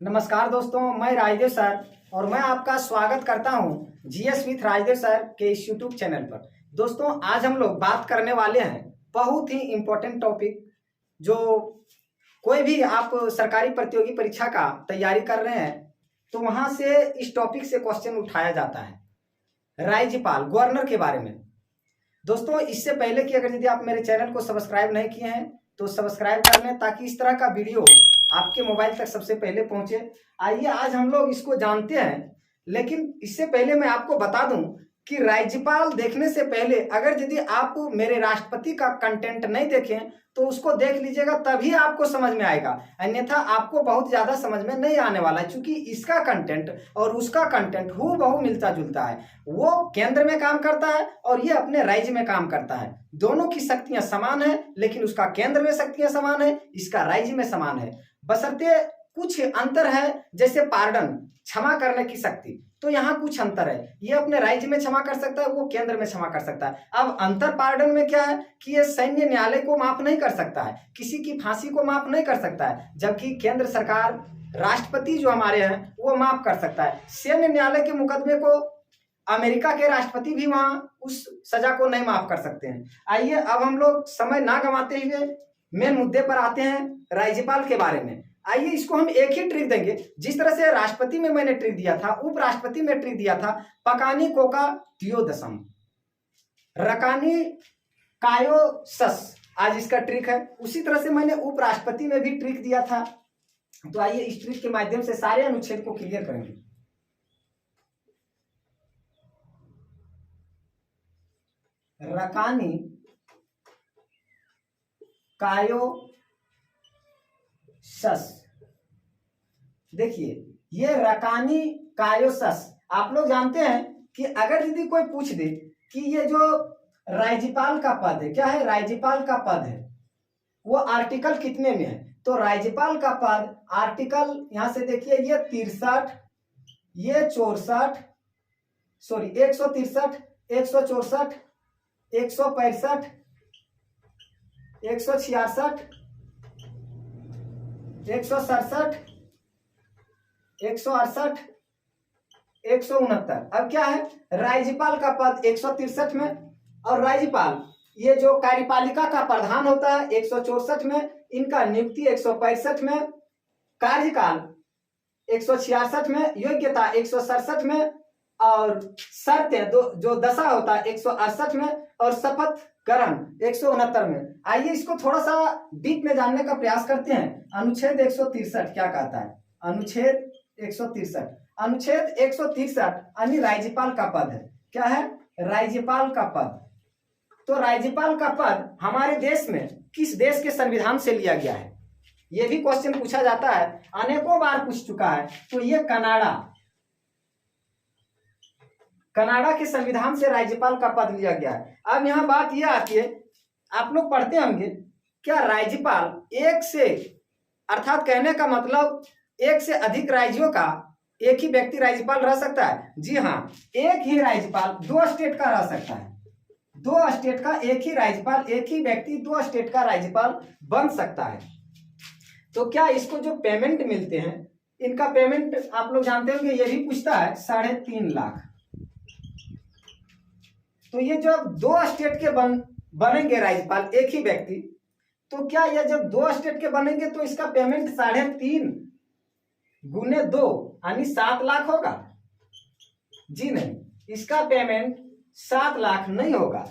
नमस्कार दोस्तों, मैं राजदेव सर और मैं आपका स्वागत करता हूं जीएस विथ राजदेव सर के इस यूट्यूब चैनल पर। दोस्तों, आज हम लोग बात करने वाले हैं बहुत ही इम्पोर्टेंट टॉपिक, जो कोई भी आप सरकारी प्रतियोगी परीक्षा का तैयारी कर रहे हैं तो वहां से इस टॉपिक से क्वेश्चन उठाया जाता है, राज्यपाल गवर्नर के बारे में। दोस्तों, इससे पहले कि अगर यदि आप मेरे चैनल को सब्सक्राइब नहीं किए हैं तो सब्सक्राइब कर लें ताकि इस तरह का वीडियो आपके मोबाइल तक सबसे पहले पहुंचे। आइए आज हम लोग इसको जानते हैं, लेकिन इससे पहले मैं आपको बता दूं कि राज्यपाल देखने से पहले अगर यदि आप मेरे राष्ट्रपति का कंटेंट नहीं देखें तो उसको देख लीजिएगा, तभी आपको समझ में आएगा, अन्यथा आपको बहुत ज्यादा समझ में नहीं आने वाला है। क्योंकि इसका कंटेंट और उसका कंटेंट हूबहू मिलता जुलता है। वो केंद्र में काम करता है और ये अपने राज्य में काम करता है। दोनों की शक्तियां समान है, लेकिन उसका केंद्र में शक्तियां समान है, इसका राज्य में समान है, बशर्ते कुछ अंतर है। जैसे पार्डन, क्षमा करने की शक्ति, तो यहाँ कुछ अंतर है। ये अपने राज्य में क्षमा कर सकता है, वो केंद्र में क्षमा कर सकता है। अब अंतर पार्डन में क्या है कि ये सैन्य न्यायालय को माफ नहीं कर सकता है, किसी की फांसी को माफ नहीं कर सकता है, जबकि केंद्र सरकार, राष्ट्रपति जो हमारे हैं वो माफ कर सकता है। सैन्य न्यायालय के मुकदमे को अमेरिका के राष्ट्रपति भी वहां उस सजा को नहीं माफ कर सकते हैं। आइए अब हम लोग समय ना गंवाते हुए मेन मुद्दे पर आते हैं, राज्यपाल के बारे में। आइए इसको हम एक ही ट्रिक देंगे, जिस तरह से राष्ट्रपति में मैंने ट्रिक दिया था, उपराष्ट्रपति में ट्रिक दिया था, पकानी कोका त्योदशम रकानी कायो सस, आज इसका ट्रिक है। उसी तरह से मैंने उपराष्ट्रपति में भी ट्रिक दिया था। तो आइए इस ट्रिक के माध्यम से सारे अनुच्छेद को क्लियर करेंगे। रकानी कायो सस, देखिए ये रकानी कायोसस, आप लोग जानते हैं कि अगर यदि कोई पूछ दे कि ये जो राज्यपाल का पद है, क्या है, राज्यपाल का पद है, वो आर्टिकल कितने में है, तो राज्यपाल का पद आर्टिकल यहां से देखिए, ये 63, ये 64, सॉरी 163, 164, 165, 166, 167, 168, 169। अब क्या है, राज्यपाल का पद 163 में, और राज्यपाल ये जो कार्यपालिका का प्रधान होता है 164 में, इनका नियुक्ति 165 में, कार्यकाल 166 में, योग्यता 167 में, और शर्तें जो दशा होता है 168 में, और शपथ ग्रहण 169 में। आइए इसको थोड़ा सा डीप में जानने का प्रयास करते हैं। अनुच्छेद 163 क्या कहता है, अनुच्छेद 163, अनुच्छेद 163 यानी राज्यपाल का पद है। क्या है, राज्यपाल का पद। तो राज्यपाल का पद हमारे देश में किस देश के संविधान से लिया गया है, यह भी क्वेश्चन पूछा जाता है, अनेकों बार पूछ चुका है। तो ये कनाडा के संविधान से राज्यपाल का पद लिया गया है। अब यहां बात यह आती है, आप लोग पढ़ते होंगे, क्या राज्यपाल एक से, अर्थात कहने का मतलब एक से अधिक राज्यों का एक ही व्यक्ति राज्यपाल रह सकता है? जी हाँ, एक ही राज्यपाल 2 स्टेट का रह सकता है। 2 स्टेट का एक ही राज्यपाल, एक ही व्यक्ति 2 स्टेट का राज्यपाल बन सकता है। तो क्या इसको जो पेमेंट मिलते हैं, इनका पेमेंट आप लोग जानते होंगे, ये भी पूछता है 3.5 लाख। तो ये जब 2 स्टेट के बनेंगे राज्यपाल, एक ही व्यक्ति, तो क्या ये जब 2 स्टेट के बनेंगे तो इसका पेमेंट 3.5 गुने 2 यानी 7 लाख होगा? जी नहीं, इसका पेमेंट 7 लाख नहीं होगा।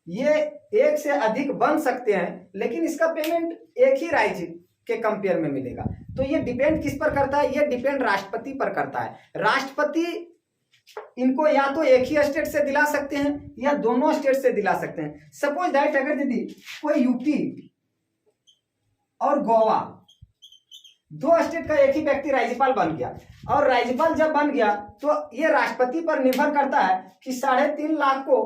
ये एक से अधिक बन सकते हैं, लेकिन इसका पेमेंट एक ही राज्य के कंपेयर में मिलेगा। तो ये डिपेंड किस पर करता है, ये डिपेंड राष्ट्रपति पर करता है। राष्ट्रपति इनको या तो एक ही स्टेट से दिला सकते हैं या दोनों स्टेट से दिला सकते हैं। सपोज दैट अगर यदि कोई यूपी और गोवा 2 स्टेट का एक ही व्यक्ति राज्यपाल बन गया, और राज्यपाल जब बन गया तो ये राष्ट्रपति पर निर्भर करता है कि 3.5 लाख को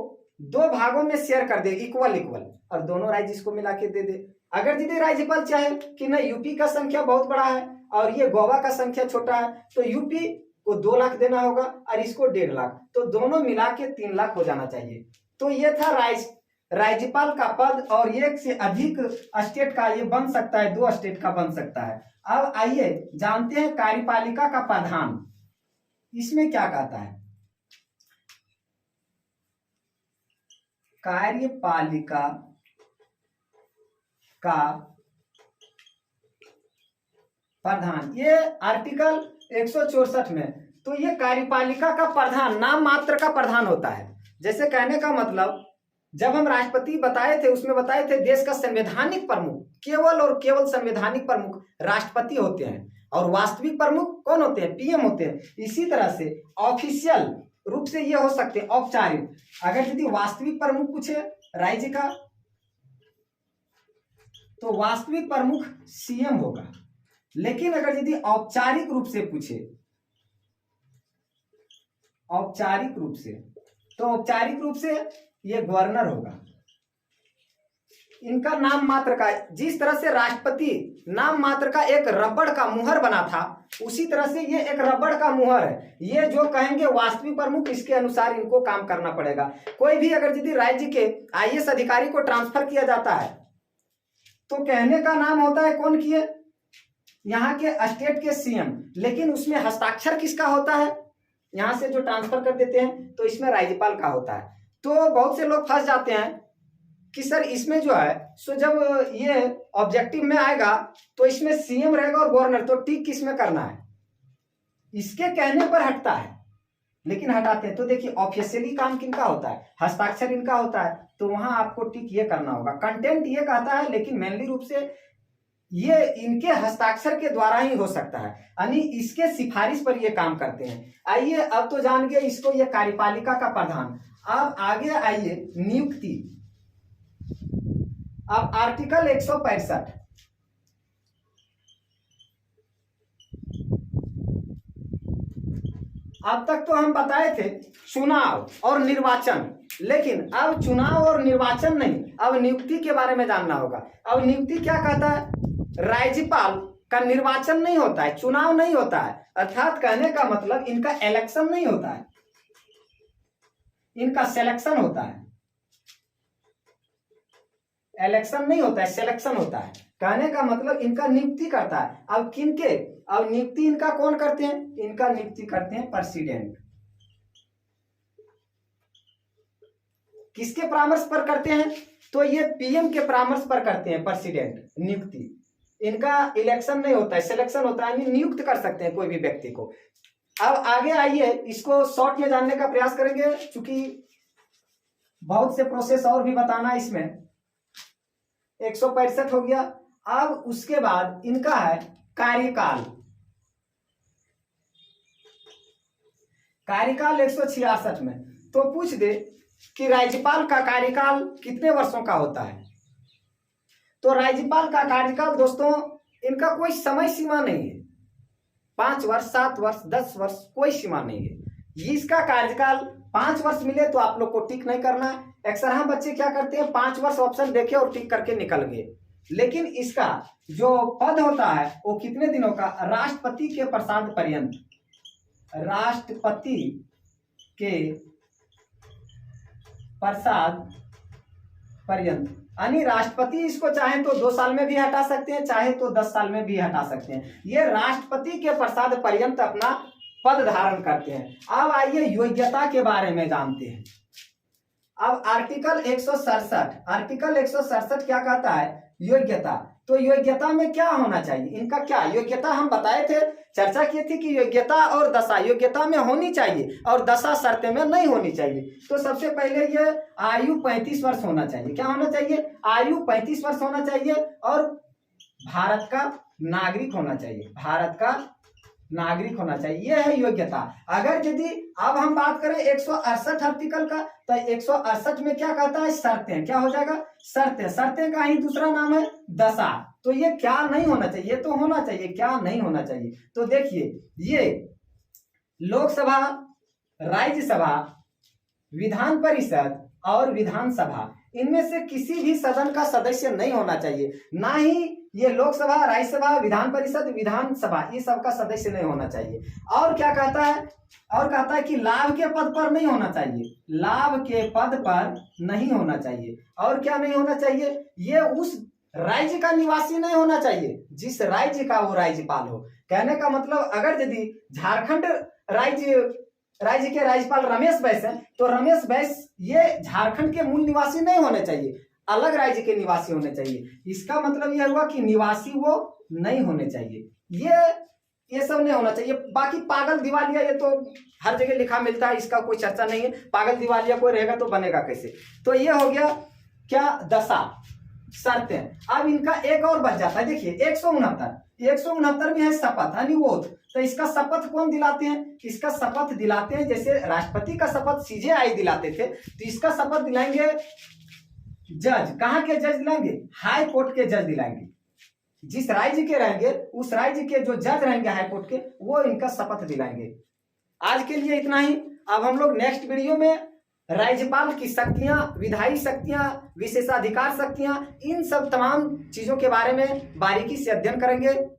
2 भागों में शेयर कर दे, इक्वल इक्वल, और दोनों राज्य इसको मिला के दे दे। अगर यदि राज्यपाल चाहे कि नहीं, यूपी का संख्या बहुत बड़ा है और ये गोवा का संख्या छोटा है, तो यूपी को 2 लाख देना होगा और इसको 1.5 लाख, तो दोनों मिला के 3 लाख हो जाना चाहिए। तो ये था राज्यपाल का पद, और एक से अधिक स्टेट का ये बन सकता है, 2 स्टेट का बन सकता है। अब आइए जानते हैं कार्यपालिका का प्रधान इसमें क्या कहता है। कार्यपालिका का प्रधान, ये आर्टिकल 164 में, तो ये कार्यपालिका का प्रधान नाम मात्र का प्रधान होता है। जैसे कहने का मतलब जब हम राष्ट्रपति बताए थे उसमें बताए थे देश का संवैधानिक प्रमुख केवल और केवल संवैधानिक प्रमुख राष्ट्रपति होते हैं और वास्तविक प्रमुख कौन होते हैं, पीएम होते हैं। इसी तरह से ऑफिशियल रूप से ये हो सकते हैं औपचारिक, अगर यदि वास्तविक प्रमुख पूछे राज्य का तो वास्तविक प्रमुख सीएम होगा, लेकिन अगर यदि औपचारिक रूप से पूछे औपचारिक रूप से तो औपचारिक रूप से ये गवर्नर होगा। इनका नाम मात्र का, जिस तरह से राष्ट्रपति नाम मात्र का एक रबड़ का मुहर बना था उसी तरह से ये एक रबड़ का मुहर है। ये जो कहेंगे वास्तविक प्रमुख इसके अनुसार इनको काम करना पड़ेगा। कोई भी अगर यदि राज्य के आईएएस अधिकारी को ट्रांसफर किया जाता है तो कहने का नाम होता है कौन किए, यहाँ के स्टेट के सीएम, लेकिन उसमें हस्ताक्षर किसका होता है, यहां से जो ट्रांसफर कर देते हैं तो इसमें राज्यपाल का होता है। तो बहुत से लोग फंस जाते हैं कि सर इसमें जो है सो जब ये ऑब्जेक्टिव में आएगा तो इसमें सीएम रहेगा और गवर्नर, तो टिक किस में करना है, इसके कहने पर हटता है लेकिन हटाते हैं। तो देखिए ऑफिशियली काम किनका होता है, हस्ताक्षर इनका होता है, तो वहां आपको टिक ये करना होगा। कंटेंट ये कहता है लेकिन मेनली रूप से ये इनके हस्ताक्षर के द्वारा ही हो सकता है, यानी इसके सिफारिश पर ये काम करते हैं। आइए अब तो जान गए इसको, ये कार्यपालिका का प्रधान। अब आगे आइए नियुक्ति। अब आर्टिकल 165, अब तक तो हम बताए थे चुनाव और निर्वाचन, लेकिन अब चुनाव और निर्वाचन नहीं, अब नियुक्ति के बारे में जानना होगा। अब नियुक्ति क्या कहता है, राज्यपाल का निर्वाचन नहीं होता है, चुनाव नहीं होता है, अर्थात कहने का मतलब इनका इलेक्शन नहीं होता है, इनका सिलेक्शन होता है। इलेक्शन नहीं होता है, सिलेक्शन होता है। कहने का मतलब इनका नियुक्ति करता है। अब किनके, अब नियुक्ति इनका कौन करते हैं, इनका नियुक्ति करते हैं प्रेसिडेंट। किसके परामर्श पर करते हैं, तो ये पीएम के परामर्श पर करते हैं प्रेसिडेंट नियुक्ति। इनका इलेक्शन नहीं होता है, सिलेक्शन होता है, नियुक्त कर सकते हैं कोई भी व्यक्ति को। अब आगे आइए इसको शॉर्ट में जानने का प्रयास करेंगे, क्योंकि बहुत से प्रोसेस और भी बताना इसमें। 165 हो गया। अब उसके बाद इनका है कार्यकाल। कार्यकाल 166 में तो पूछ दे कि राज्यपाल का कार्यकाल कितने वर्षों का होता है, तो राज्यपाल का कार्यकाल दोस्तों इनका कोई समय सीमा नहीं है, 5 वर्ष, 7 वर्ष, 10 वर्ष, कोई सीमा नहीं है। इसका कार्यकाल 5 वर्ष मिले तो आप लोग को टिक नहीं करना। अक्सर हम बच्चे क्या करते हैं 5 वर्ष ऑप्शन देखे और टिक करके निकल गए, लेकिन इसका जो पद होता है वो कितने दिनों का, राष्ट्रपति के प्रसाद पर्यंत, राष्ट्रपति के प्रसाद पर्यंत, यानी राष्ट्रपति इसको चाहे तो 2 साल में भी हटा सकते हैं, चाहे तो 10 साल में भी हटा सकते हैं। ये राष्ट्रपति के प्रसाद पर्यंत अपना पद धारण करते हैं। अब आइए योग्यता के बारे में जानते हैं। अब आर्टिकल 167, आर्टिकल 167 क्या कहता है, योग्यता। तो योग्यता में क्या होना चाहिए, इनका क्या योग्यता हम बताए थे, चर्चा की थी कि योग्यता और दशा, योग्यता में होनी चाहिए और दशा शर्त में नहीं होनी चाहिए। तो सबसे पहले ये आयु 35 वर्ष होना चाहिए। क्या होना चाहिए, आयु 35 वर्ष होना चाहिए और भारत का नागरिक होना चाहिए, भारत का नागरिक होना चाहिए, यह है योग्यता। अगर यदि अब हम बात करें 168 आर्टिकल का, तो 168 में क्या कहता है, शर्तें। क्या हो जाएगा, शर्तें। शर्तें का ही दूसरा नाम है दशा। तो ये क्या नहीं होना चाहिए, तो होना चाहिए, क्या नहीं होना चाहिए। तो देखिए ये लोकसभा, राज्यसभा, विधान परिषद और विधानसभा, इनमें से किसी भी सदन का सदस्य नहीं होना चाहिए। ना ही ये लोकसभा, राज्यसभा, विधान परिषद, विधानसभा, ये सब का सदस्य नहीं होना चाहिए। और क्या कहता है, और कहता है कि लाभ के पद पर नहीं होना चाहिए, लाभ के पद पर नहीं होना चाहिए। और क्या नहीं होना चाहिए, ये उस राज्य का निवासी नहीं होना चाहिए, जिस राज्य का वो राज्यपाल हो। कहने का मतलब अगर यदि झारखंड राज्य के राज्यपाल रमेश बैस हैं तो रमेश बैस ये झारखंड के मूल निवासी नहीं होने चाहिए, अलग राज्य के निवासी होने चाहिए। इसका मतलब यह हुआ कि निवासी वो नहीं होने चाहिए, ये सब नहीं होना चाहिए। बाकी पागल दिवालिया ये तो हर जगह लिखा मिलता है, इसका कोई चर्चा नहीं है। पागल दिवालिया कोई रहेगा तो बनेगा कैसे। तो ये हो गया क्या, दशा शर्तें। अब इनका एक और बच जाता है, देखिए 169 में है शपथ अनुरोध। तो इसका शपथ कौन दिलाते हैं, इसका शपथ दिलाते हैं, जैसे राष्ट्रपति का शपथ सीजेआई दिलाते थे, तो इसका शपथ दिलाएंगे जज। कहाँ के जज दिलाएंगे, हाई कोर्ट के जज दिलाएंगे। जिस राज्य के रहेंगे उस राज्य के जो जज रहेंगे हाई कोर्ट के, वो इनका शपथ दिलाएंगे। आज के लिए इतना ही। अब हम लोग नेक्स्ट वीडियो में राज्यपाल की शक्तियां, विधायी शक्तियां, विशेषाधिकार शक्तियां, इन सब तमाम चीजों के बारे में बारीकी से अध्ययन करेंगे।